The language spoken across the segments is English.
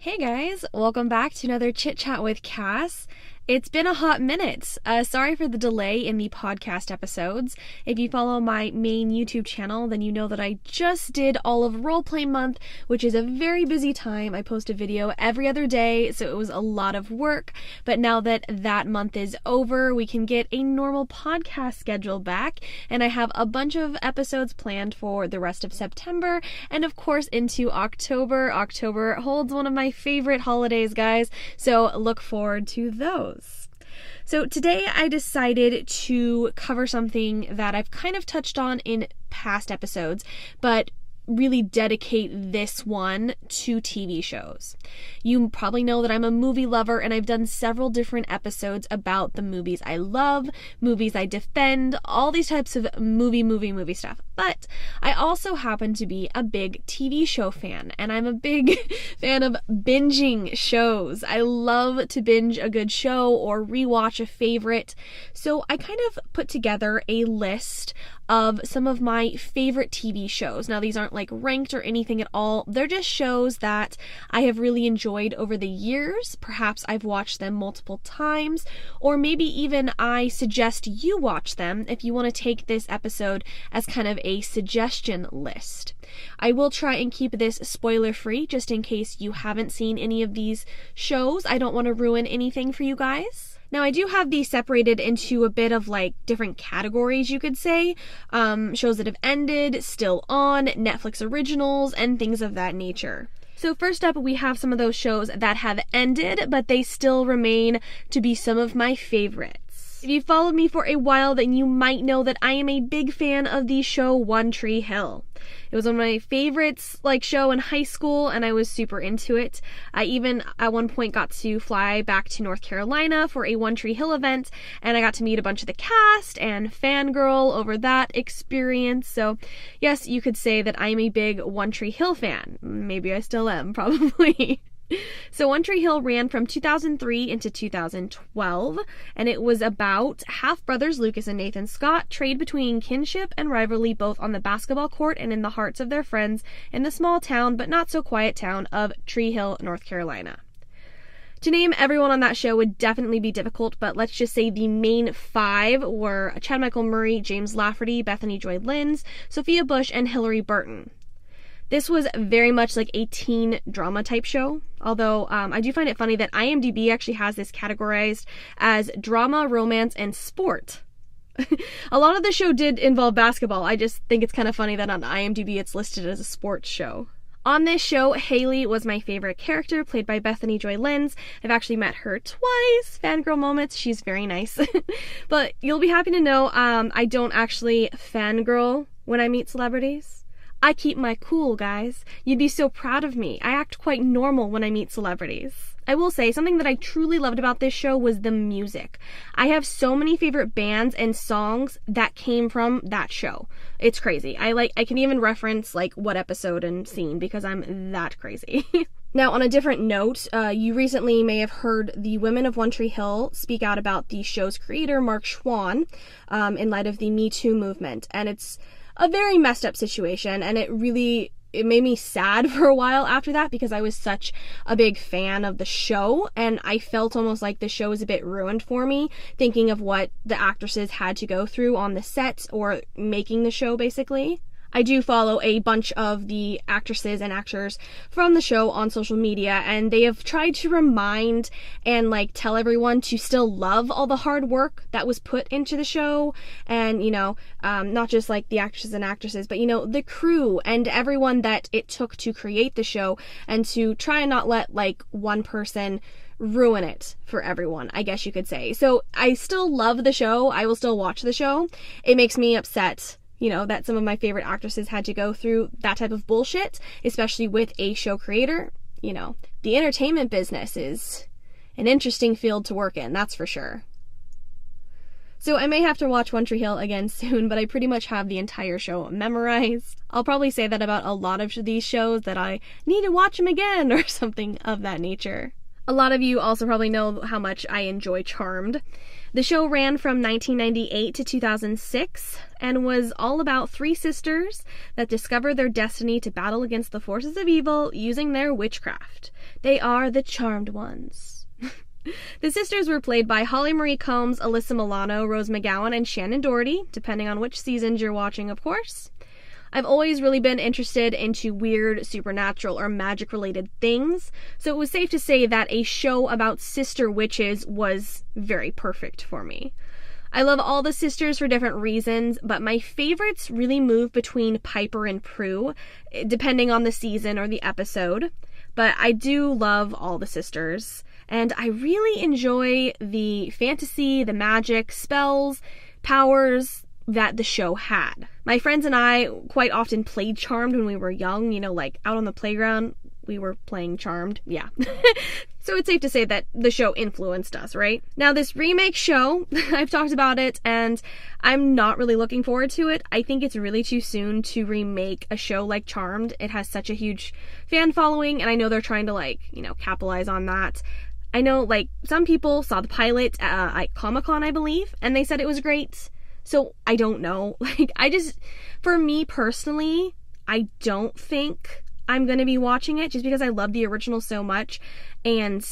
Hey guys, welcome back to another Chit Chat with Cass. It's been a hot minute. Sorry for the delay in the podcast episodes. If you follow my main YouTube channel, then you know that I just did all of Roleplay Month, which is a very busy time. I post a video every other day, so it was a lot of work. But now that that month is over, we can get a normal podcast schedule back, and I have a bunch of episodes planned for the rest of September, and of course into October. October holds one of my favorite holidays, guys, so look forward to those. So today I decided to cover something that I've kind of touched on in past episodes, but really dedicate this one to TV shows. You probably know that I'm a movie lover, and I've done several different episodes about the movies I love, movies I defend, all these types of movie stuff. But I also happen to be a big TV show fan, and I'm a big fan of binging shows. I love to binge a good show or rewatch a favorite. So I kind of put together a list of some of my favorite TV shows. Now, these aren't like ranked or anything at all. They're just shows that I have really enjoyed over the years. Perhaps I've watched them multiple times, or maybe even I suggest you watch them if you want to take this episode as kind of a suggestion list. I will try and keep this spoiler free just in case you haven't seen any of these shows. I don't want to ruin anything for you guys. Now, I do have these separated into a bit of like different categories, you could say. Shows that have ended, still on, Netflix originals, and things of that nature. So first up, we have some of those shows that have ended, but they still remain to be some of my favorites. If you've followed me for a while, then you might know that I am a big fan of the show One Tree Hill. It was one of my favorites, show in high school, and I was super into it. I even, at one point, got to fly back to North Carolina for a One Tree Hill event, and I got to meet a bunch of the cast and fangirl over that experience. So, yes, you could say that I'm a big One Tree Hill fan. Maybe I still am, probably. So One Tree Hill ran from 2003 into 2012, and it was about half-brothers Lucas and Nathan Scott trade between kinship and rivalry both on the basketball court and in the hearts of their friends in the small town but not so quiet town of Tree Hill, North Carolina. To name everyone on that show would definitely be difficult, but let's just say the main five were Chad Michael Murray, James Lafferty, Bethany Joy Lenz, Sophia Bush, and Hillary Burton. This was very much like a teen drama type show, although I do find it funny that IMDb actually has this categorized as drama, romance, and sport. A lot of the show did involve basketball. I just think it's kind of funny that on IMDb it's listed as a sports show. On this show, Haley was my favorite character, played by Bethany Joy Lenz. I've actually met her twice. Fangirl moments. She's very nice. But you'll be happy to know I don't actually fangirl when I meet celebrities. I keep my cool, guys. You'd be so proud of me. I act quite normal when I meet celebrities. I will say, something that I truly loved about this show was the music. I have so many favorite bands and songs that came from that show. It's crazy. I can even reference what episode and scene because I'm that crazy. Now, on a different note, you recently may have heard the women of One Tree Hill speak out about the show's creator, Mark Schwann, in light of the Me Too movement. And it's a very messed up situation, and it made me sad for a while after that because I was such a big fan of the show, and I felt almost like the show was a bit ruined for me, thinking of what the actresses had to go through on the set or making the show, basically. I do follow a bunch of the actresses and actors from the show on social media, and they have tried to remind and tell everyone to still love all the hard work that was put into the show, and not just the actresses and actresses, but the crew and everyone that it took to create the show, and to try and not let one person ruin it for everyone, I guess you could say. So I still love the show. I will still watch the show. It makes me upset that some of my favorite actresses had to go through that type of bullshit, especially with a show creator. The entertainment business is an interesting field to work in, that's for sure. So I may have to watch One Tree Hill again soon, but I pretty much have the entire show memorized. I'll probably say that about a lot of these shows, that I need to watch them again or something of that nature. A lot of you also probably know how much I enjoy Charmed. The show ran from 1998 to 2006 and was all about three sisters that discover their destiny to battle against the forces of evil using their witchcraft. They are the Charmed Ones. The sisters were played by Holly Marie Combs, Alyssa Milano, Rose McGowan, and Shannon Doherty, depending on which seasons you're watching, of course. I've always really been interested into weird, supernatural, or magic-related things, so it was safe to say that a show about sister witches was very perfect for me. I love all the sisters for different reasons, but my favorites really move between Piper and Prue, depending on the season or the episode. But I do love all the sisters, and I really enjoy the fantasy, the magic, spells, powers that the show had. My friends and I quite often played Charmed when we were young, like out on the playground, we were playing Charmed, yeah. So it's safe to say that the show influenced us, right? Now this remake show, I've talked about it and I'm not really looking forward to it. I think it's really too soon to remake a show like Charmed. It has such a huge fan following and I know they're trying to capitalize on that. I know some people saw the pilot at Comic-Con, I believe, and they said it was great. So I don't know. For me personally, I don't think I'm going to be watching it just because I love the original so much. And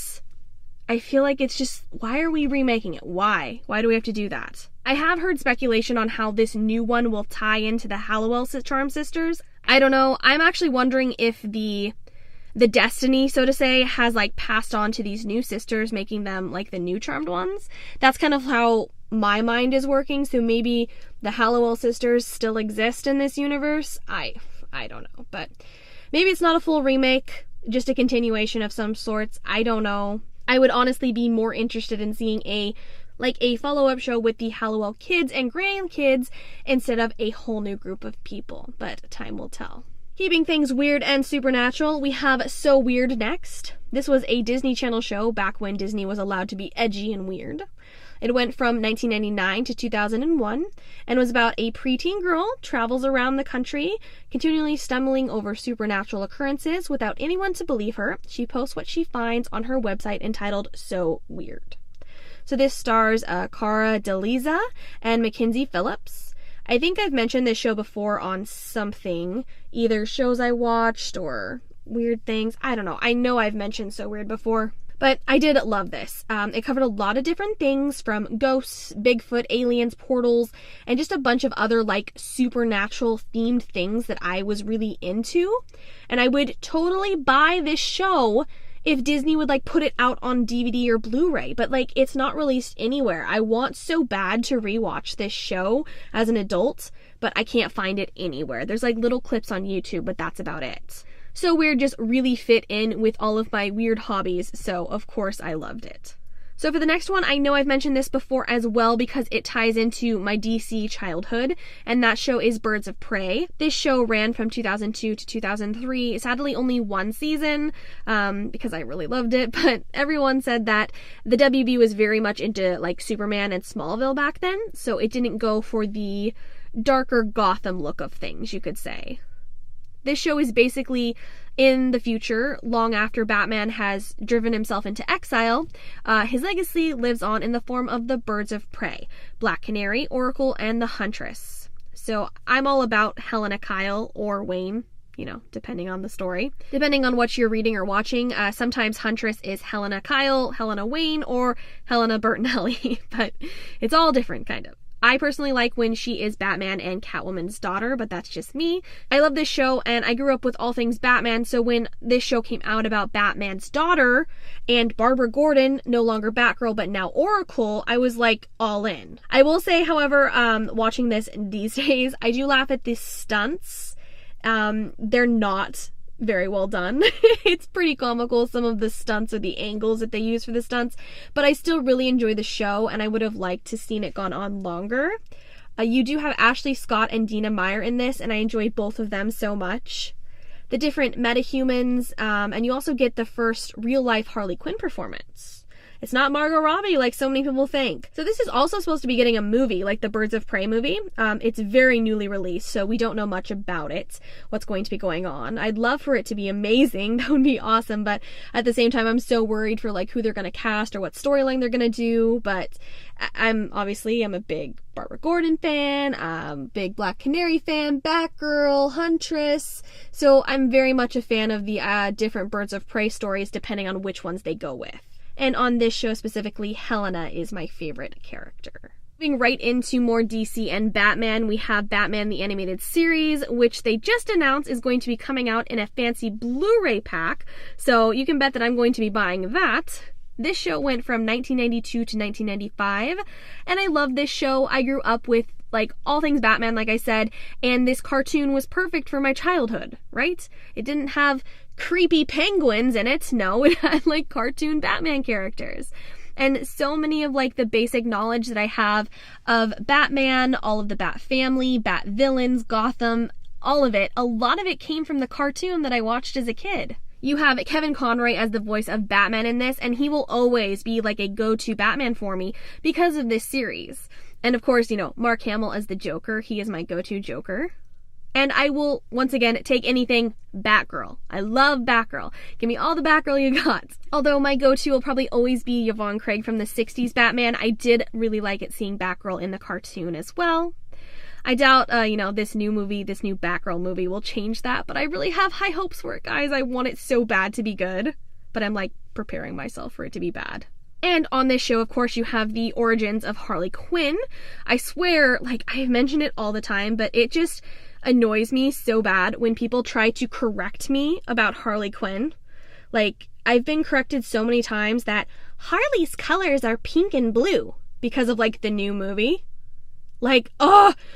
I feel like it's just, why are we remaking it? Why? Why do we have to do that? I have heard speculation on how this new one will tie into the Hallowell Charm Sisters. I don't know. I'm actually wondering if the destiny, so to say, has passed on to these new sisters, making them the new Charmed Ones. That's kind of how my mind is working, so maybe the Hallowell sisters still exist in this universe. I don't know, but maybe it's not a full remake, just a continuation of some sorts. I don't know. I would honestly be more interested in seeing a follow-up show with the Hallowell kids and grandkids instead of a whole new group of people, but time will tell. Keeping things weird and supernatural, we have So Weird next. This was a Disney Channel show back when Disney was allowed to be edgy and weird. It went from 1999 to 2001 and was about a preteen girl travels around the country, continually stumbling over supernatural occurrences without anyone to believe her. She posts what she finds on her website entitled So Weird. So this stars Cara DeLiza and Mackenzie Phillips. I think I've mentioned this show before on something, either shows I watched or weird things. I don't know. I know I've mentioned So Weird before. But I did love this. It covered a lot of different things from ghosts, Bigfoot, aliens, portals, and just a bunch of other supernatural themed things that I was really into. And I would totally buy this show if Disney would put it out on DVD or Blu-ray, but it's not released anywhere. I want so bad to rewatch this show as an adult, but I can't find it anywhere. There's little clips on YouTube, but that's about it. So Weird just really fit in with all of my weird hobbies, so of course I loved it. So for the next one, I know I've mentioned this before as well because it ties into my DC childhood, and that show is Birds of Prey. This show ran from 2002 to 2003, sadly only one season, because I really loved it, but everyone said that the WB was very much into Superman and Smallville back then, so it didn't go for the darker Gotham look of things, you could say. This show is basically in the future, long after Batman has driven himself into exile. His legacy lives on in the form of the Birds of Prey, Black Canary, Oracle, and the Huntress. So I'm all about Helena Kyle or Wayne, depending on the story. Depending on what you're reading or watching, sometimes Huntress is Helena Kyle, Helena Wayne, or Helena Bertinelli, but it's all different, kind of. I personally like when she is Batman and Catwoman's daughter, but that's just me. I love this show, and I grew up with all things Batman, so when this show came out about Batman's daughter and Barbara Gordon, no longer Batgirl, but now Oracle, I was all in. I will say, however, watching this these days, I do laugh at the stunts. They're not very well done. It's pretty comical, some of the stunts or the angles that they use for the stunts, but I still really enjoy the show and I would have liked to seen it gone on longer. You do have Ashley Scott and Dina Meyer in this, and I enjoy both of them so much. The different metahumans, and you also get the first real-life Harley Quinn performance. It's not Margot Robbie like so many people think. So this is also supposed to be getting a movie, like the Birds of Prey movie. It's very newly released, so we don't know much about it, what's going to be going on. I'd love for it to be amazing. That would be awesome, but at the same time, I'm so worried for like who they're going to cast or what storyline they're going to do. But I'm a big Barbara Gordon fan, big Black Canary fan, Batgirl, Huntress. So I'm very much a fan of the different Birds of Prey stories depending on which ones they go with. And on this show specifically, Helena is my favorite character. Moving right into more DC and Batman, we have Batman the Animated Series, which they just announced is going to be coming out in a fancy Blu-ray pack. So you can bet that I'm going to be buying that. This show went from 1992 to 1995, and I love this show. I grew up with like all things Batman, like I said, and this cartoon was perfect for my childhood, right? It didn't have creepy penguins in it. No, it had like cartoon Batman characters. And so many of like the basic knowledge that I have of Batman, all of the Bat family, Bat villains, Gotham, all of it, a lot of it came from the cartoon that I watched as a kid. You have Kevin Conroy as the voice of Batman in this, and he will always be like a go-to Batman for me because of this series. And of course, Mark Hamill as the Joker. He is my go-to Joker. And I will, once again, take anything Batgirl. I love Batgirl. Give me all the Batgirl you got. Although my go-to will probably always be Yvonne Craig from the 60s Batman. I did really like it seeing Batgirl in the cartoon as well. I doubt, this new Batgirl movie will change that, but I really have high hopes for it, guys. I want it so bad to be good, but I'm, preparing myself for it to be bad. And on this show, of course, you have the origins of Harley Quinn. I swear, I've mentioned it all the time, but it just annoys me so bad when people try to correct me about Harley Quinn. I've been corrected so many times that Harley's colors are pink and blue because of, the new movie.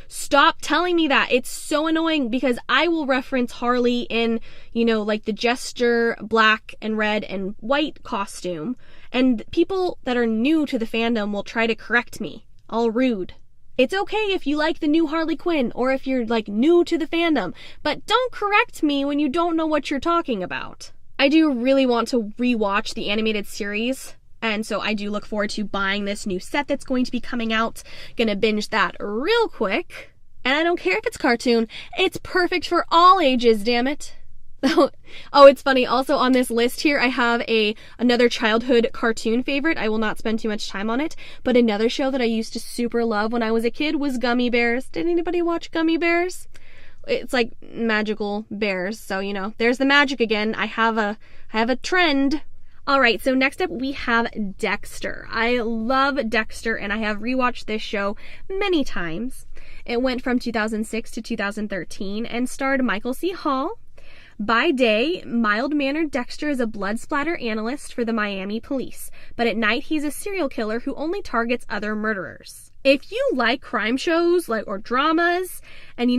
Stop telling me that. It's so annoying because I will reference Harley in, the Jester black and red and white costume. And people that are new to the fandom will try to correct me. All rude. It's okay if you like the new Harley Quinn or if you're, new to the fandom. But don't correct me when you don't know what you're talking about. I do really want to rewatch the animated series. And so I do look forward to buying this new set that's going to be coming out. Gonna binge that real quick. And I don't care if it's cartoon. It's perfect for all ages, damn it. Oh, it's funny. Also on this list here, I have another childhood cartoon favorite. I will not spend too much time on it. But another show that I used to super love when I was a kid was Gummy Bears. Did anybody watch Gummy Bears? It's like magical bears. So, there's the magic again. I have a trend. Alright, so next up we have Dexter. I love Dexter and I have rewatched this show many times. It went from 2006 to 2013 and starred Michael C. Hall. By day, mild-mannered Dexter is a blood splatter analyst for the Miami police, but at night he's a serial killer who only targets other murderers. If you like crime shows or dramas and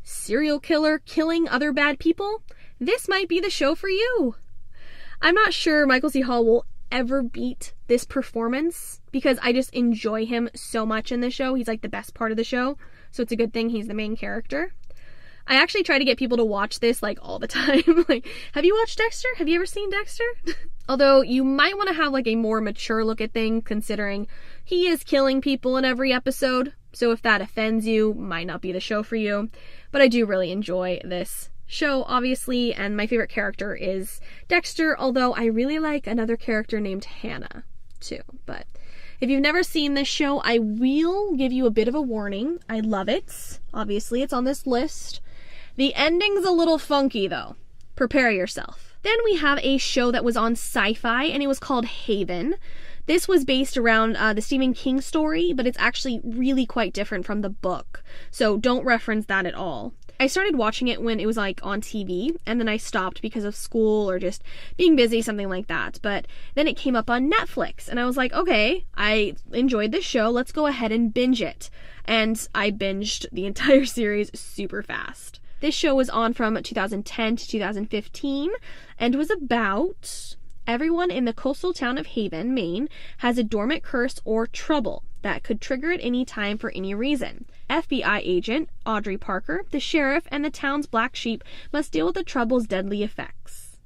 serial killer killing other bad people, this might be the show for you. I'm not sure Michael C. Hall will ever beat this performance because I just enjoy him so much in this show. He's the best part of the show, so it's a good thing he's the main character. I actually try to get people to watch this all the time. Have you watched Dexter? Have you ever seen Dexter? Although you might want to have a more mature look at things considering he is killing people in every episode. So if that offends you, might not be the show for you. But I do really enjoy this show, obviously, and my favorite character is Dexter, although I really like another character named Hannah, too. But if you've never seen this show, I will give you a bit of a warning. I love it. Obviously, it's on this list. The ending's a little funky, though. Prepare yourself. Then we have a show that was on Sci-Fi, and it was called Haven. This was based around the Stephen King story, but it's actually really quite different from the book. So don't reference that at all. I started watching it when it was on TV, and then I stopped because of school or just being busy, something like that. But then it came up on Netflix, and I was like, okay, I enjoyed this show, let's go ahead and binge it. And I binged the entire series super fast. This show was on from 2010 to 2015, and was about everyone in the coastal town of Haven, Maine, has a dormant curse or trouble that could trigger at any time for any reason. FBI agent Audrey Parker, the sheriff, and the town's black sheep must deal with the trouble's deadly effects.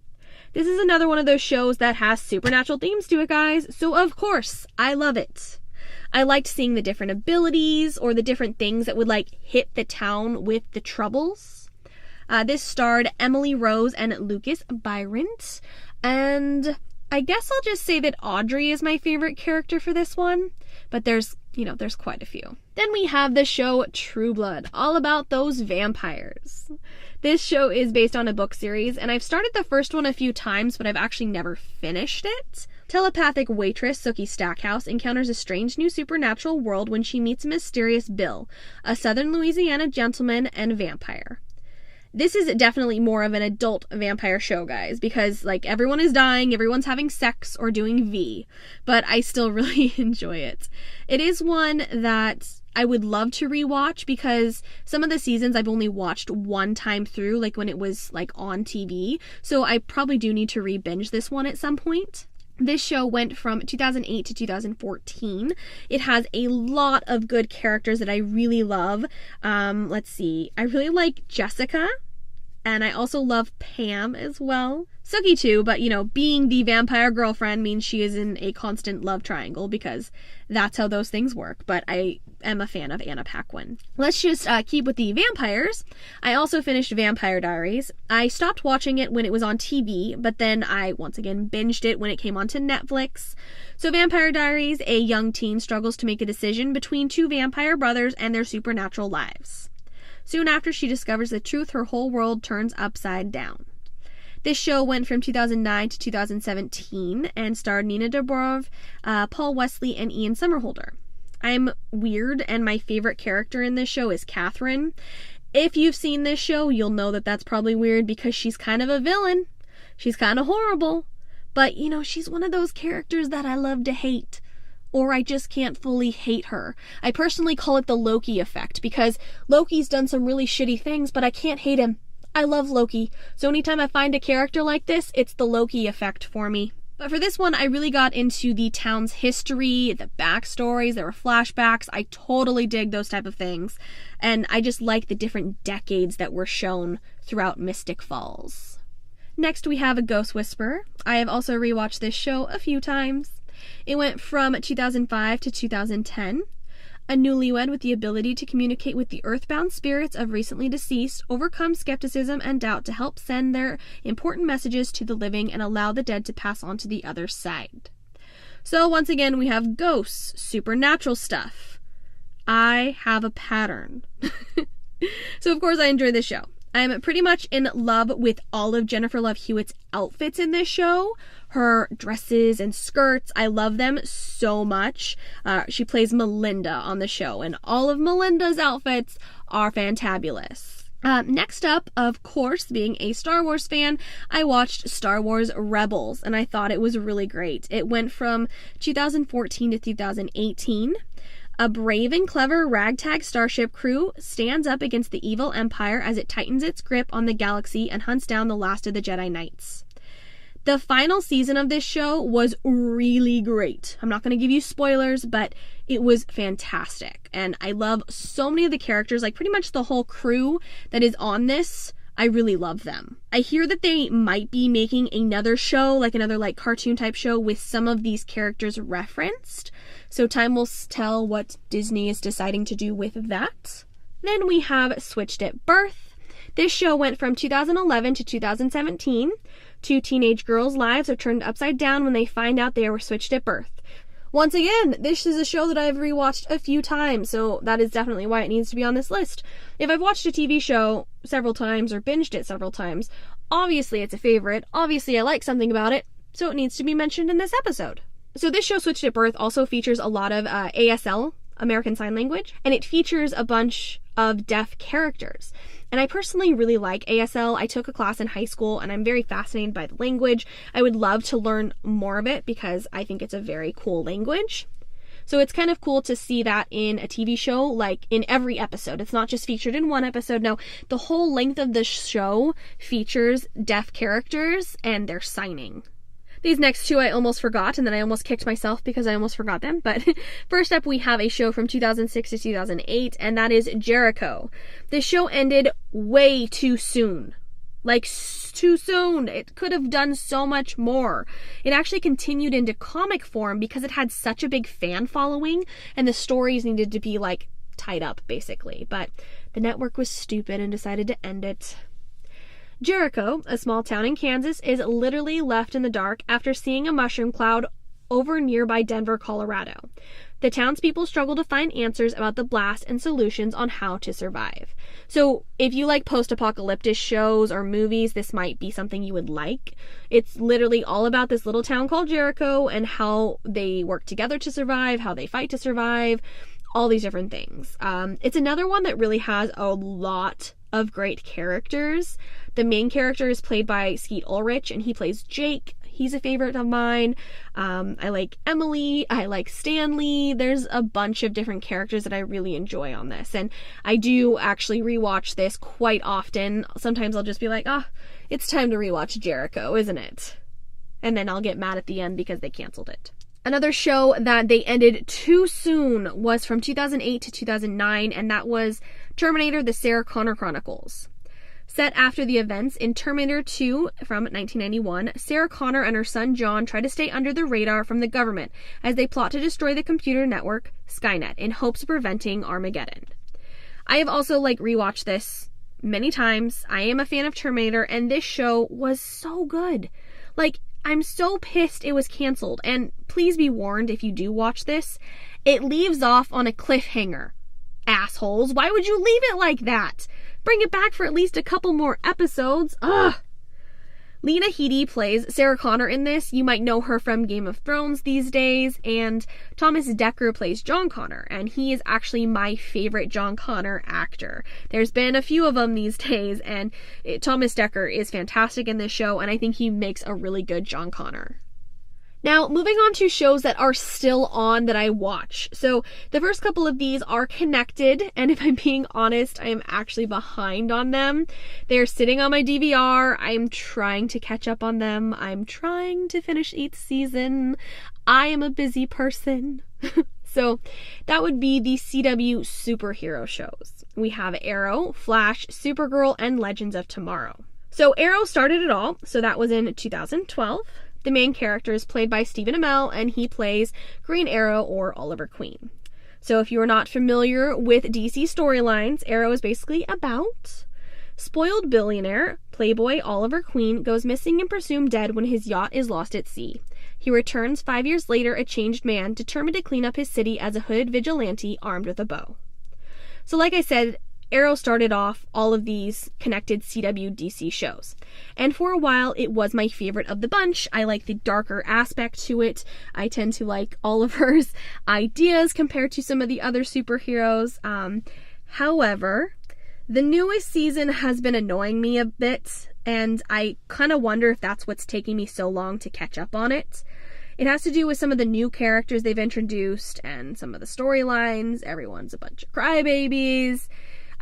This is another one of those shows that has supernatural themes to it, guys, so of course, I love it. I liked seeing the different abilities or the different things that would like hit the town with the troubles. This starred Emily Rose and Lucas Byrant, and I guess I'll just say that Audrey is my favorite character for this one, but there's quite a few. Then we have the show True Blood, all about those vampires. This show is based on a book series, and I've started the first one a few times, but I've actually never finished it. Telepathic waitress Sookie Stackhouse encounters a strange new supernatural world when she meets mysterious Bill, a southern Louisiana gentleman and vampire. This is definitely more of an adult vampire show, guys, because, like, everyone is dying, everyone's having sex or doing V, but I still really enjoy it. It is one that I would love to rewatch because some of the seasons I've only watched one time through, like when it was, like, on TV, so I probably do need to re-binge this one at some point. This show went from 2008 to 2014. It has a lot of good characters that I really love. Let's see. I really like Jessica, and I also love Pam as well. Sookie too, but being the vampire girlfriend means she is in a constant love triangle because that's how those things work, but I am a fan of Anna Paquin. Let's just keep with the vampires. I also finished Vampire Diaries. I stopped watching it when it was on TV, but then I once again binged it when it came onto Netflix. So Vampire Diaries, a young teen struggles to make a decision between two vampire brothers and their supernatural lives. Soon after she discovers the truth, her whole world turns upside down. This show went from 2009 to 2017 and starred Nina Dobrev, Paul Wesley, and Ian Somerhalder. I'm weird, and my favorite character in this show is Catherine. If you've seen this show, you'll know that that's probably weird because she's kind of a villain. She's kind of horrible. But, she's one of those characters that I love to hate. Or I just can't fully hate her. I personally call it the Loki effect because Loki's done some really shitty things, but I can't hate him. I love Loki, so anytime I find a character like this, it's the Loki effect for me. But for this one, I really got into the town's history, the backstories, there were flashbacks. I totally dig those type of things. And I just like the different decades that were shown throughout Mystic Falls. Next, we have A Ghost Whisperer. I have also rewatched this show a few times. It went from 2005 to 2010. A newlywed with the ability to communicate with the earthbound spirits of recently deceased overcomes skepticism and doubt to help send their important messages to the living and allow the dead to pass on to the other side. So once again, we have ghosts, supernatural stuff. I have a pattern. So of course I enjoy this show. I'm pretty much in love with all of Jennifer Love Hewitt's outfits in this show. Her dresses and skirts, I love them so much. She plays Melinda on the show, and all of Melinda's outfits are fantabulous. Next up, of course, being a Star Wars fan, I watched Star Wars Rebels, and I thought it was really great. It went from 2014 to 2018. A brave and clever ragtag starship crew stands up against the evil Empire as it tightens its grip on the galaxy and hunts down the last of the Jedi Knights. The final season of this show was really great. I'm not going to give you spoilers, but it was fantastic. And I love so many of the characters, like pretty much the whole crew that is on this. I really love them. I hear that they might be making another show, like another cartoon type show with some of these characters referenced. So time will tell what Disney is deciding to do with that. Then we have Switched at Birth. This show went from 2011 to 2017. Two teenage girls' lives are turned upside down when they find out they were switched at birth. Once again, this is a show that I've rewatched a few times, so that is definitely why it needs to be on this list. If I've watched a TV show several times or binged it several times, obviously it's a favorite, obviously I like something about it, so it needs to be mentioned in this episode. So this show, Switched at Birth, also features a lot of ASL, American Sign Language, and it features a bunch of deaf characters. And I personally really like ASL. I took a class in high school and I'm very fascinated by the language. I would love to learn more of it because I think it's a very cool language. So it's kind of cool to see that in a TV show, like in every episode. It's not just featured in one episode. No, the whole length of the show features deaf characters and their signing. These next two I almost forgot, and then I almost kicked myself because I almost forgot them. But first up, we have a show from 2006 to 2008, and that is Jericho. This show ended way too soon. Like, too soon. It could have done so much more. It actually continued into comic form because it had such a big fan following, and the stories needed to be, like, tied up, basically. But the network was stupid and decided to end it. Jericho, a small town in Kansas, is literally left in the dark after seeing a mushroom cloud over nearby Denver, Colorado. The townspeople struggle to find answers about the blast and solutions on how to survive. So if you like post-apocalyptic shows or movies, this might be something you would like. It's literally all about this little town called Jericho and how they work together to survive, how they fight to survive, all these different things. It's another one that really has a lot of great characters. The main character is played by Skeet Ulrich, and he plays Jake. He's a favorite of mine. I like Emily. I like Stanley. There's a bunch of different characters that I really enjoy on this. And I do actually rewatch this quite often. Sometimes I'll just be like, it's time to rewatch Jericho, isn't it? And then I'll get mad at the end because they canceled it. Another show that they ended too soon was from 2008 to 2009, and that was Terminator: The Sarah Connor Chronicles. Set after the events in Terminator 2 from 1991, Sarah Connor and her son John try to stay under the radar from the government as they plot to destroy the computer network Skynet in hopes of preventing Armageddon. I have also rewatched this many times. I am a fan of Terminator, and this show was so good. I'm so pissed it was canceled, and please be warned if you do watch this, it leaves off on a cliffhanger. Assholes, why would you leave it like that? Bring it back for at least a couple more episodes. Ugh. Lena Headey plays Sarah Connor in this. You might know her from Game of Thrones these days. And Thomas Dekker plays John Connor, and he is actually my favorite John Connor actor. There's been a few of them these days, and Thomas Dekker is fantastic in this show, and I think he makes a really good John Connor. Now, moving on to shows that are still on that I watch. So, the first couple of these are connected, and if I'm being honest, I am actually behind on them. They're sitting on my DVR. I'm trying to catch up on them. I'm trying to finish each season. I am a busy person. So, that would be the CW superhero shows. We have Arrow, Flash, Supergirl, and Legends of Tomorrow. So, Arrow started it all, so that was in 2012. The main character is played by Stephen Amell, and he plays Green Arrow or Oliver Queen. So if you are not familiar with DC storylines, Arrow is basically about spoiled billionaire, playboy Oliver Queen goes missing and presumed dead when his yacht is lost at sea. He returns 5 years later a changed man, determined to clean up his city as a hooded vigilante armed with a bow. So like I said, Arrow started off all of these connected CW DC shows. And for a while, it was my favorite of the bunch. I like the darker aspect to it. I tend to like Oliver's ideas compared to some of the other superheroes. However, the newest season has been annoying me a bit, and I kind of wonder if that's what's taking me so long to catch up on it. It has to do with some of the new characters they've introduced and some of the storylines. Everyone's a bunch of crybabies.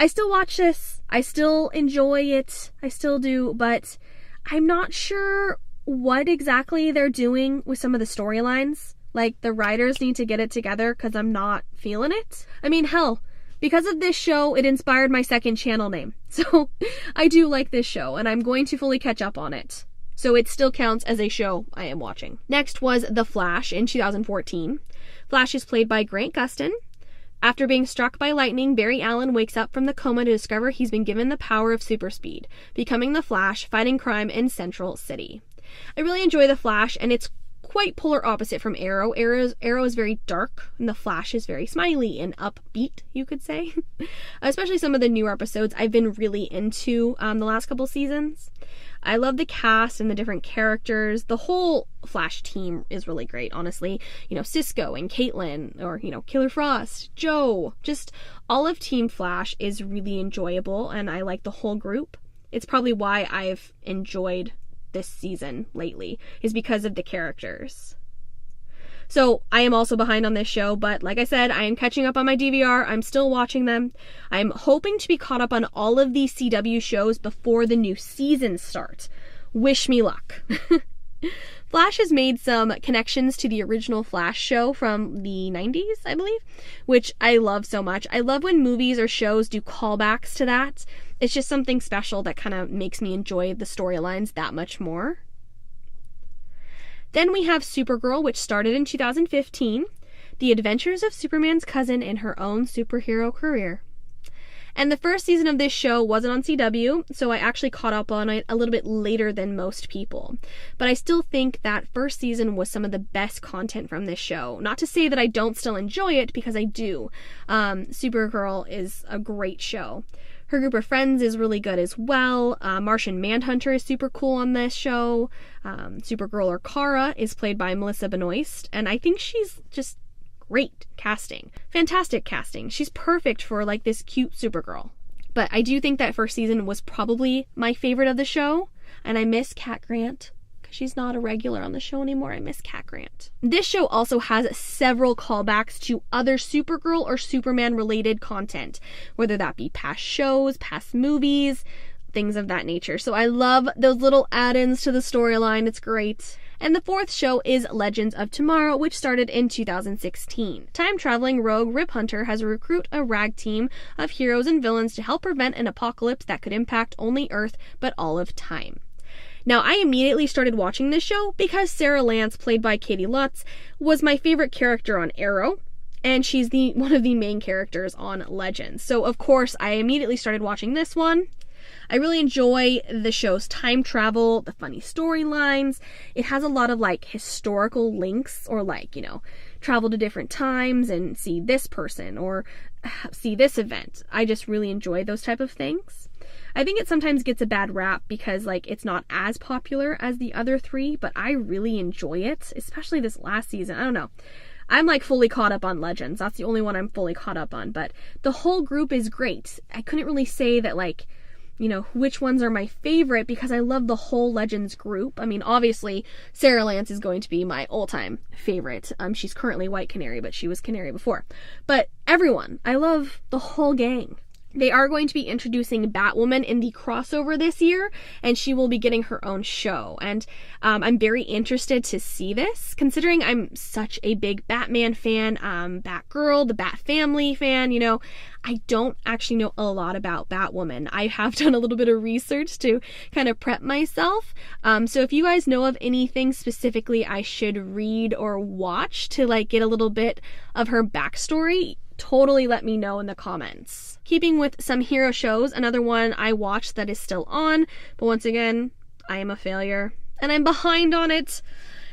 I still watch this. I still enjoy it. I still do, but I'm not sure what exactly they're doing with some of the storylines. The writers need to get it together because I'm not feeling it. I mean, hell, because of this show, it inspired my second channel name. So I do like this show, and I'm going to fully catch up on it. So it still counts as a show I am watching. Next was The Flash in 2014. Flash is played by Grant Gustin. After being struck by lightning, Barry Allen wakes up from the coma to discover he's been given the power of super speed, becoming the Flash, fighting crime in Central City. I really enjoy The Flash, and it's quite polar opposite from Arrow. Arrow is very dark, and The Flash is very smiley and upbeat, you could say. Especially some of the newer episodes I've been really into the last couple seasons. I love the cast and the different characters. The whole Flash team is really great, honestly. Cisco and Caitlin, or, Killer Frost, Joe. Just all of Team Flash is really enjoyable, and I like the whole group. It's probably why I've enjoyed this season lately, is because of the characters. So I am also behind on this show, but like I said, I am catching up on my DVR. I'm still watching them. I'm hoping to be caught up on all of these CW shows before the new season starts. Wish me luck. Flash has made some connections to the original Flash show from the 90s, I believe, which I love so much. I love when movies or shows do callbacks to that. It's just something special that kind of makes me enjoy the storylines that much more. Then we have Supergirl, which started in 2015, the adventures of Superman's cousin in her own superhero career. And the first season of this show wasn't on CW, so I actually caught up on it a little bit later than most people. But I still think that first season was some of the best content from this show. Not to say that I don't still enjoy it, because I do. Supergirl is a great show. Her group of friends is really good as well. Martian Manhunter is super cool on this show. Supergirl, or Kara, is played by Melissa Benoist, and I think she's just great casting. Fantastic casting. She's perfect for like this cute Supergirl. But I do think that first season was probably my favorite of the show, and I miss Cat Grant. She's not a regular on the show anymore. I miss Cat Grant. This show also has several callbacks to other Supergirl or Superman related content, whether that be past shows, past movies, things of that nature. So I love those little add-ins to the storyline. It's great. And the fourth show is Legends of Tomorrow, which started in 2016. Time-traveling rogue Rip Hunter has recruited a rag team of heroes and villains to help prevent an apocalypse that could impact only Earth, but all of time. Now, I immediately started watching this show because Sarah Lance, played by Katie Lutz, was my favorite character on Arrow, and she's one of the main characters on Legends. So, of course, I immediately started watching this one. I really enjoy the show's time travel, the funny storylines. It has a lot of, like, historical links, or, like, you know, travel to different times and see this person or see this event. I just really enjoy those type of things. I think it sometimes gets a bad rap because, like, it's not as popular as the other three, but I really enjoy it, especially this last season. I don't know. I'm, like, fully caught up on Legends. That's the only one I'm fully caught up on, but the whole group is great. I couldn't really say that, like, you know, which ones are my favorite because I love the whole Legends group. I mean, obviously, Sarah Lance is going to be my all-time favorite. She's currently White Canary, but she was Canary before. But everyone, I love the whole gang. They are going to be introducing Batwoman in the crossover this year, and she will be getting her own show. And I'm very interested to see this, considering I'm such a big Batman fan, Batgirl, the Bat Family fan, you know. I don't actually know a lot about Batwoman. I have done a little bit of research to kind of prep myself. So if you guys know of anything specifically I should read or watch to, like, get a little bit of her backstory, totally let me know in the comments. Keeping with some hero shows, another one I watched that is still on, but once again, I am a failure, and I'm behind on it.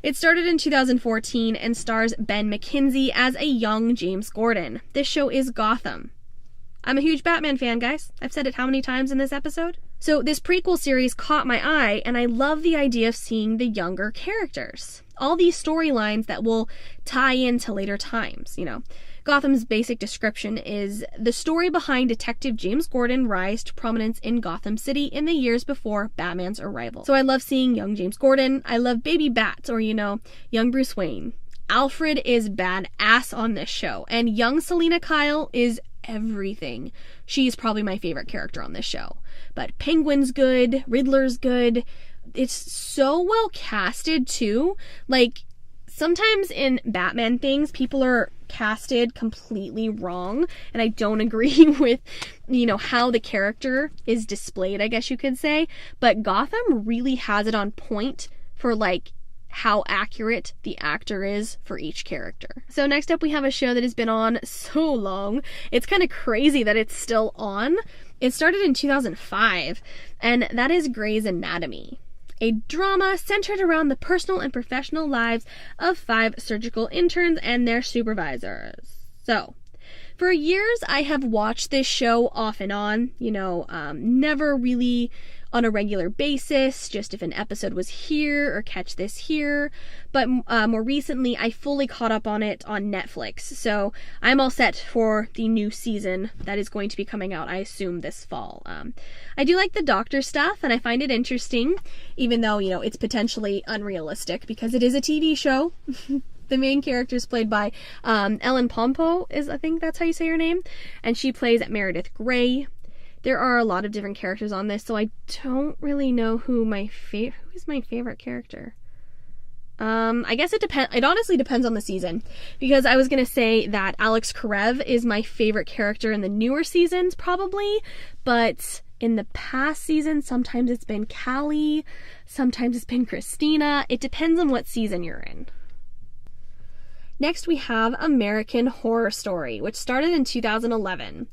It started in 2014 and stars Ben McKenzie as a young James Gordon. This show is Gotham. I'm a huge Batman fan, guys. I've said it how many times in this episode? So this prequel series caught my eye, and I love the idea of seeing the younger characters. All these storylines that will tie into later times, you know. Gotham's basic description is the story behind Detective James Gordon's rise to prominence in Gotham City in the years before Batman's arrival. So I love seeing young James Gordon. I love Baby Bat, or, you know, young Bruce Wayne. Alfred is badass on this show, and young Selina Kyle is everything. She's probably my favorite character on this show. But Penguin's good, Riddler's good. It's so well casted too. Like, sometimes in Batman things, people are casted completely wrong, and I don't agree with, you know, how the character is displayed, I guess you could say. But Gotham really has it on point for, like, how accurate the actor is for each character. So next up we have a show that has been on so long. It's kind of crazy that it's still on. It started in 2005, and that is Grey's Anatomy. A drama centered around the personal and professional lives of 5 surgical interns and their supervisors. So, for years I have watched this show off and on, you know, never really on a regular basis, just if an episode was here or catch this here. But more recently, I fully caught up on it on Netflix. So I'm all set for the new season that is going to be coming out, I assume, this fall. I do like the doctor stuff, and I find it interesting, even though, you know, it's potentially unrealistic because it is a TV show. The main character is played by Ellen Pompo, I think that's how you say her name, and she plays Meredith Grey. There are a lot of different characters on this, so I don't really know who is my favorite character. I guess it honestly depends on the season, because I was gonna say that Alex Karev is my favorite character in the newer seasons, probably, but in the past seasons, sometimes it's been Callie, sometimes it's been Christina. It depends on what season you're in. Next, we have American Horror Story, which started in 2011.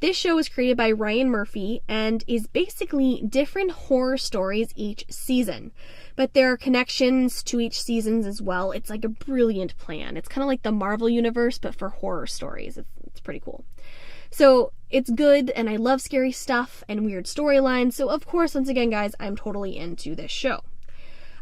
This show was created by Ryan Murphy and is basically different horror stories each season. But there are connections to each season as well. It's like a brilliant plan. It's kind of like the Marvel universe, but for horror stories. It's pretty cool. So it's good, and I love scary stuff and weird storylines. So of course, once again, guys, I'm totally into this show.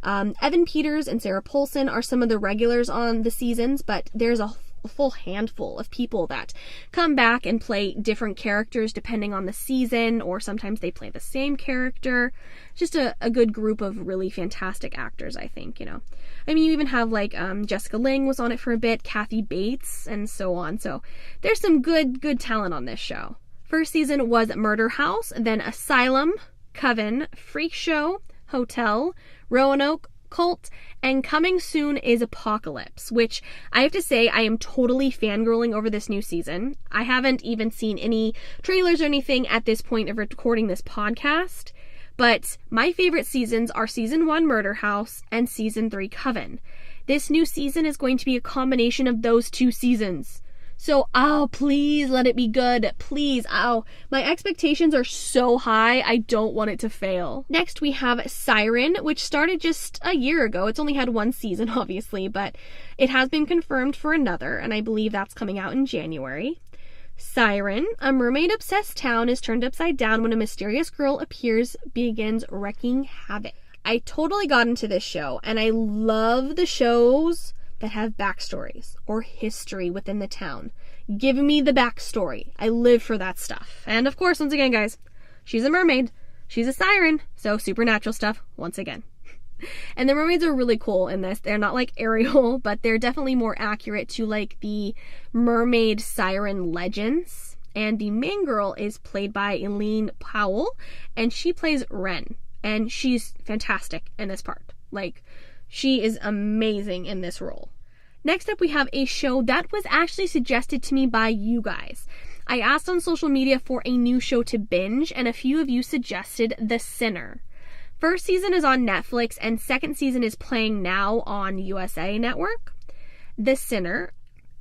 Evan Peters and Sarah Paulson are some of the regulars on the seasons, but there's a full handful of people that come back and play different characters depending on the season, or sometimes they play the same character. Just a good group of really fantastic actors, I think, you know. I mean, you even have like Jessica Lange was on it for a bit, Kathy Bates, and so on. So there's some good talent on this show. First season was Murder House, then Asylum, Coven, Freak Show, Hotel, Roanoke, Cult, and coming soon is Apocalypse, which I have to say I am totally fangirling over this new season. I haven't even seen any trailers or anything at this point of recording this podcast, but my favorite seasons are Season 1 Murder House and Season 3 Coven. This new season is going to be a combination of those two seasons. So, please let it be good. Please, my expectations are so high, I don't want it to fail. Next, we have Siren, which started just a year ago. It's only had one season, obviously, but it has been confirmed for another, and I believe that's coming out in January. Siren, a mermaid-obsessed town is turned upside down when a mysterious girl begins wreaking havoc. I totally got into this show, and I love the shows that have backstories or history within the town. Give me the backstory. I live for that stuff. And of course, once again, guys, she's a mermaid. She's a siren. So supernatural stuff once again. And the mermaids are really cool in this. They're not like Ariel, but they're definitely more accurate to like the mermaid siren legends. And the main girl is played by Elaine Powell, and she plays Wren. And she's fantastic in this part. Like, she is amazing in this role. Next up, we have a show that was actually suggested to me by you guys. I asked on social media for a new show to binge, and a few of you suggested The Sinner. First season is on Netflix, and second season is playing now on USA Network. The Sinner,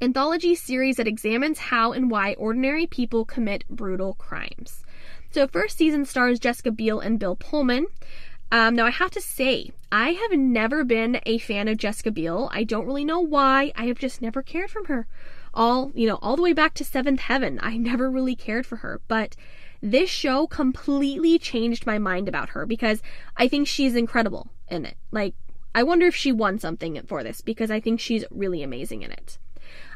anthology series that examines how and why ordinary people commit brutal crimes. So first season stars Jessica Biel and Bill Pullman. Now I have to say, I have never been a fan of Jessica Biel. I don't really know why. I have just never cared for her. All the way back to Seventh Heaven, I never really cared for her. But this show completely changed my mind about her, because I think she's incredible in it. Like, I wonder if she won something for this, because I think she's really amazing in it.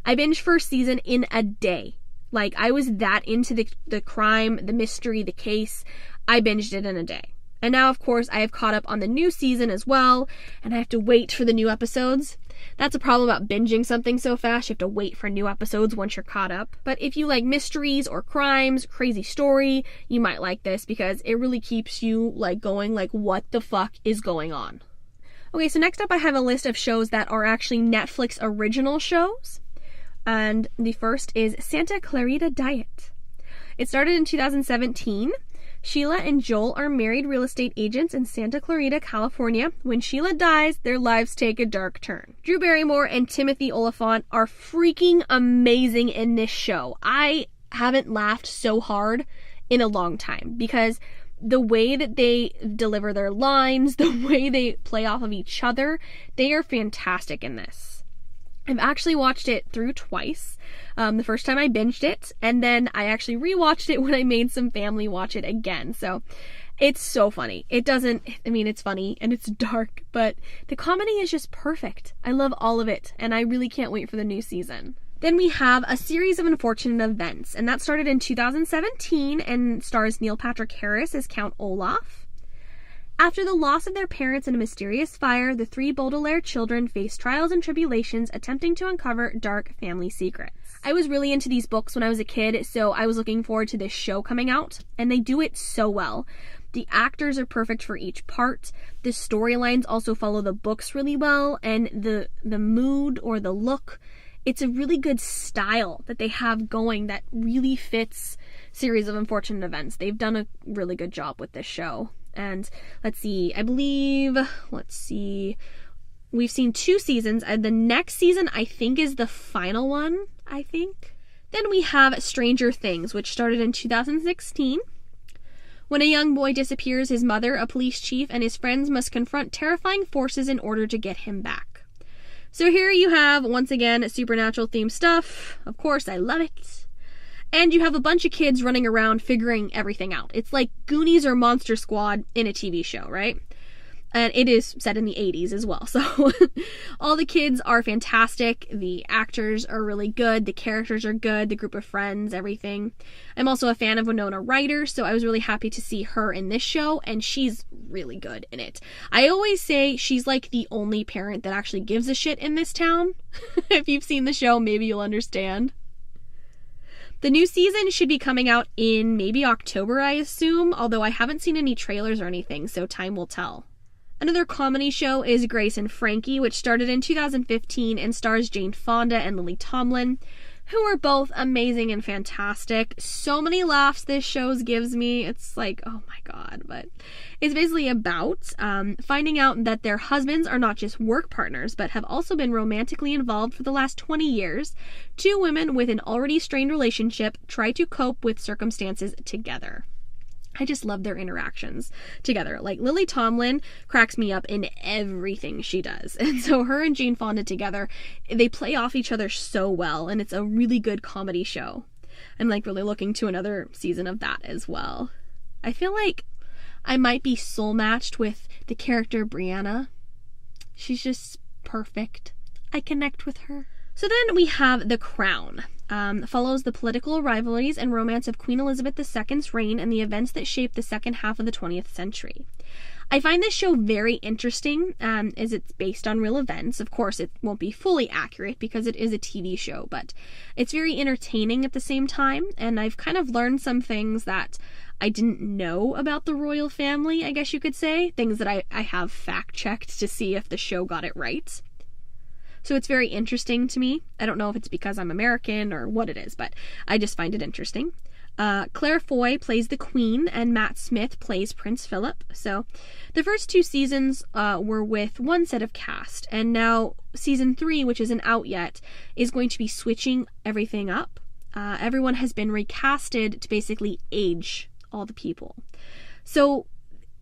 I binged first season in a day. Like, I was that into the crime, the mystery, the case. I binged it in a day. And now, of course, I have caught up on the new season as well, and I have to wait for the new episodes. That's a problem about binging something so fast. You have to wait for new episodes once you're caught up. But if you like mysteries or crimes, crazy story, you might like this, because it really keeps you like going like, what the fuck is going on? Okay, so next up I have a list of shows that are actually Netflix original shows. And the first is Santa Clarita Diet. It started in 2017. Sheila and Joel are married real estate agents in Santa Clarita, California. When Sheila dies, their lives take a dark turn. Drew Barrymore and Timothy Olyphant are freaking amazing in this show. I haven't laughed so hard in a long time, because the way that they deliver their lines, the way they play off of each other, they are fantastic in this. I've actually watched it through twice. The first time I binged it, and then I actually rewatched it when I made some family watch it again. So it's so funny. It's funny and it's dark, but the comedy is just perfect. I love all of it, and I really can't wait for the new season. Then we have A Series of Unfortunate Events, and that started in 2017 and stars Neil Patrick Harris as Count Olaf. After the loss of their parents in a mysterious fire, the three Baudelaire children face trials and tribulations attempting to uncover dark family secrets. I was really into these books when I was a kid, so I was looking forward to this show coming out, and they do it so well. The actors are perfect for each part. The storylines also follow the books really well, and the mood or the look, it's a really good style that they have going that really fits Series of Unfortunate Events. They've done a really good job with this show. And let's see, we've seen 2 seasons, and the next season I think is the final one, I think. Then we have Stranger Things, which started in 2016. When a young boy disappears, his mother, a police chief, and his friends must confront terrifying forces in order to get him back. So here you have, once again, supernatural themed stuff. Of course, I love it. And you have a bunch of kids running around figuring everything out. It's like Goonies or Monster Squad in a TV show, right? And it is set in the 80s as well. So all the kids are fantastic. The actors are really good. The characters are good. The group of friends, everything. I'm also a fan of Winona Ryder, so I was really happy to see her in this show, and she's really good in it. I always say she's like the only parent that actually gives a shit in this town. If you've seen the show, maybe you'll understand. The new season should be coming out in maybe October, I assume, although I haven't seen any trailers or anything, so time will tell. Another comedy show is Grace and Frankie, which started in 2015 and stars Jane Fonda and Lily Tomlin, who are both amazing and fantastic. So many laughs this show gives me. It's like, oh my god. But it's basically about finding out that their husbands are not just work partners, but have also been romantically involved for the last 20 years. 2 women with an already strained relationship try to cope with circumstances together. I just love their interactions together. Like, Lily Tomlin cracks me up in everything she does. And so her and Jane Fonda together, they play off each other so well, and it's a really good comedy show. I'm like really looking to another season of that as well. I feel like I might be soul matched with the character Brianna. She's just perfect. I connect with her. So then we have The Crown. Follows the political rivalries and romance of Queen Elizabeth II's reign and the events that shaped the second half of the 20th century. I find this show very interesting, as it's based on real events. Of course, it won't be fully accurate because it is a TV show, but it's very entertaining at the same time, and I've kind of learned some things that I didn't know about the royal family, I guess you could say. Things that I have fact-checked to see if the show got it right. So it's very interesting to me. I don't know if it's because I'm American or what it is, but I just find it interesting. Claire Foy plays the Queen, and Matt Smith plays Prince Philip. So the first 2 seasons were with one set of cast, and now season 3, which isn't out yet, is going to be switching everything up. Everyone has been recasted to basically age all the people. So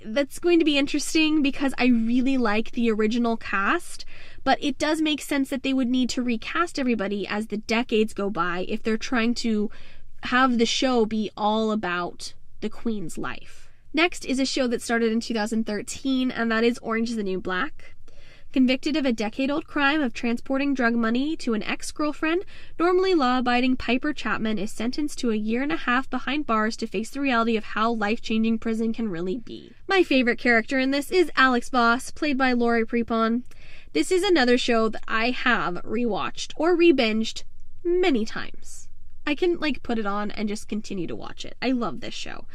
that's going to be interesting because I really like the original cast, but it does make sense that they would need to recast everybody as the decades go by if they're trying to have the show be all about the Queen's life. Next is a show that started in 2013, and that is Orange is the New Black. Convicted of a decade-old crime of transporting drug money to an ex-girlfriend, normally law-abiding Piper Chapman is sentenced to a 1.5 years behind bars to face the reality of how life-changing prison can really be. My favorite character in this is Alex Voss, played by Laurie Prepon. This is another show that I have rewatched or rebinged many times. I can put it on and just continue to watch it. I love this show.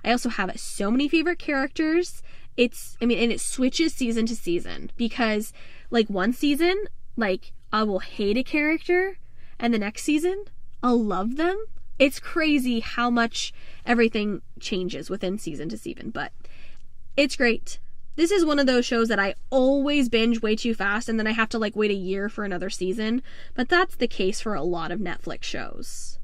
I also have so many favorite characters. And it switches season to season because one season, I will hate a character, and the next season I'll love them. It's crazy how much everything changes within season to season, but it's great. This is one of those shows that I always binge way too fast, and then I have to wait a year for another season, but that's the case for a lot of Netflix shows.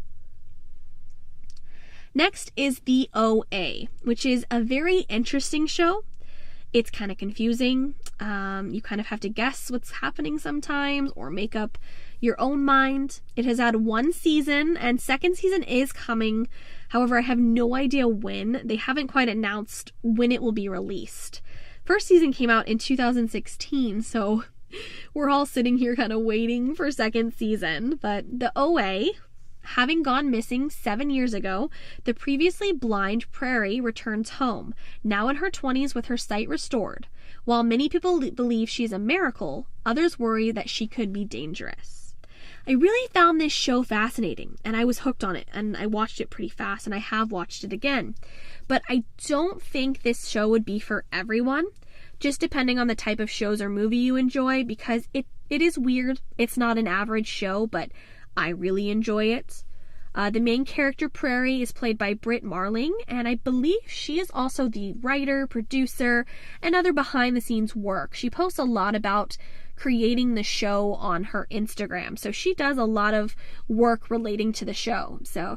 Next is The OA, which is a very interesting show. It's kind of confusing. You kind of have to guess what's happening sometimes or make up your own mind. It has had 1 season, and second season is coming. However, I have no idea when. They haven't quite announced when it will be released. First season came out in 2016, so we're all sitting here kind of waiting for second season. But The OA, having gone missing 7 years ago, the previously blind Prairie returns home, now in her 20s with her sight restored. While many people believe she's a miracle, others worry that she could be dangerous. I really found this show fascinating, and I was hooked on it, and I watched it pretty fast, and I have watched it again. but I don't think this show would be for everyone, just depending on the type of shows or movie you enjoy, because it is weird. It's not an average show, but I really enjoy it. The main character, Prairie, is played by Britt Marling, and I believe she is also the writer, producer, and other behind-the-scenes work. She posts a lot about creating the show on her Instagram, so she does a lot of work relating to the show. So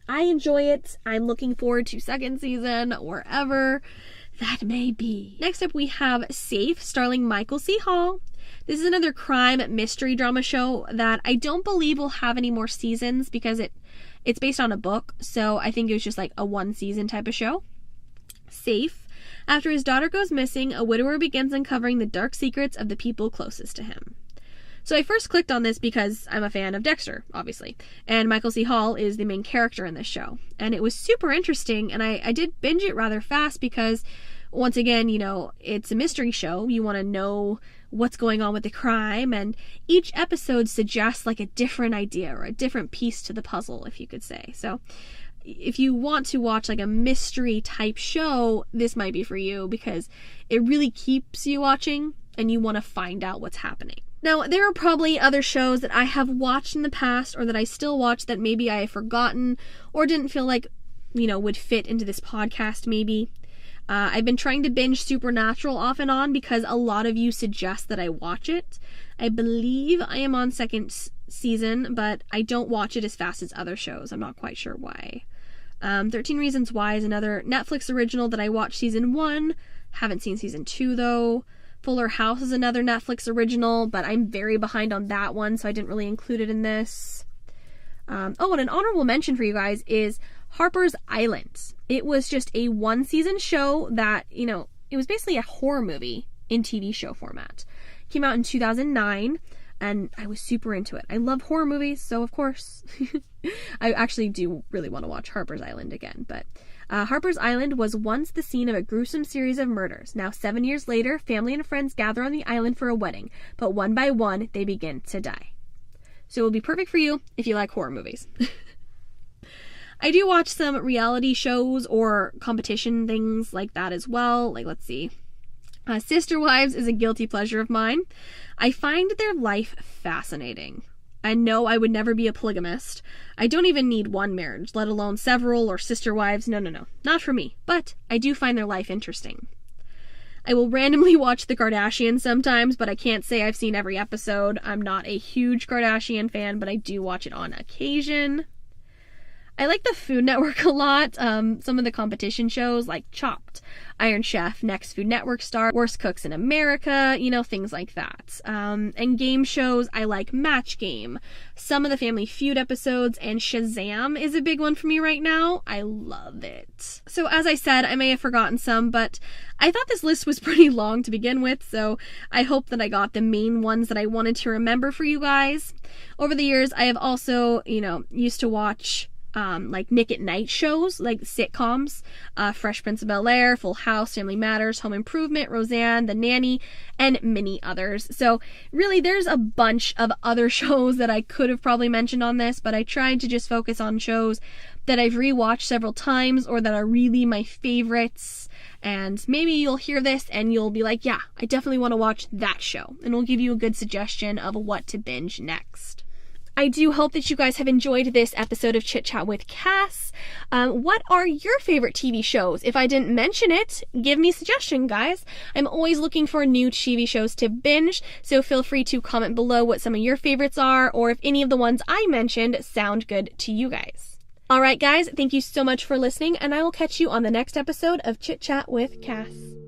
I enjoy it. I'm looking forward to second season, wherever that may be. Next up, we have Safe, starring Michael C. Hall. This is another crime mystery drama show that I don't believe will have any more seasons because it's based on a book, so I think it was just like a one-season type of show. Safe. After his daughter goes missing, a widower begins uncovering the dark secrets of the people closest to him. So I first clicked on this because I'm a fan of Dexter, obviously, and Michael C. Hall is the main character in this show. And it was super interesting, and I did binge it rather fast because, once again, you know, it's a mystery show. You want to know what's going on with the crime, and each episode suggests like a different idea or a different piece to the puzzle, if you could say. So if you want to watch like a mystery type show, this might be for you because it really keeps you watching and you want to find out what's happening. Now, there are probably other shows that I have watched in the past or that I still watch that maybe I have forgotten or didn't feel like, you know, would fit into this podcast maybe. I've been trying to binge Supernatural off and on because a lot of you suggest that I watch it. I believe I am on second season, but I don't watch it as fast as other shows. I'm not quite sure why. 13 Reasons Why is another Netflix original that I watched season 1. Haven't seen season 2 though. Fuller House is another Netflix original, but I'm very behind on that one, so I didn't really include it in this. And an honorable mention for you guys is Harper's Island. It was just a one-season show that, you know, it was basically a horror movie in TV show format. It came out in 2009, and I was super into it. I love horror movies, so of course. I actually do really want to watch Harper's Island again, but Harper's Island was once the scene of a gruesome series of murders. Now, 7 years later, family and friends gather on the island for a wedding, but one by one, they begin to die. So it will be perfect for you if you like horror movies. I do watch some reality shows or competition things like that as well. Like, let's see. Sister Wives is a guilty pleasure of mine. I find their life fascinating. I know I would never be a polygamist. I don't even need one marriage, let alone several or sister wives. No. Not for me. But I do find their life interesting. I will randomly watch The Kardashians sometimes, but I can't say I've seen every episode. I'm not a huge Kardashian fan, but I do watch it on occasion. I like the Food Network a lot. Some of the competition shows like Chopped, Iron Chef, Next Food Network Star, Worst Cooks in America, you know, things like that. And game shows, I like Match Game, some of the Family Feud episodes, and Shazam is a big one for me right now. I love it. So as I said, I may have forgotten some, but I thought this list was pretty long to begin with, so I hope that I got the main ones that I wanted to remember for you guys. Over the years, I have also, you know, used to watch like Nick at Night shows, like sitcoms, Fresh Prince of Bel-Air, Full House, Family Matters, Home Improvement, Roseanne, The Nanny, and many others. So really there's a bunch of other shows that I could have probably mentioned on this, but I tried to just focus on shows that I've rewatched several times or that are really my favorites. And maybe you'll hear this and you'll be like, yeah, I definitely want to watch that show. And we'll give you a good suggestion of what to binge next. I do hope that you guys have enjoyed this episode of Chit Chat with Cass. What are your favorite TV shows? If I didn't mention it, give me a suggestion, guys. I'm always looking for new TV shows to binge, so feel free to comment below what some of your favorites are, or if any of the ones I mentioned sound good to you guys. Alright guys, thank you so much for listening, and I will catch you on the next episode of Chit Chat with Cass.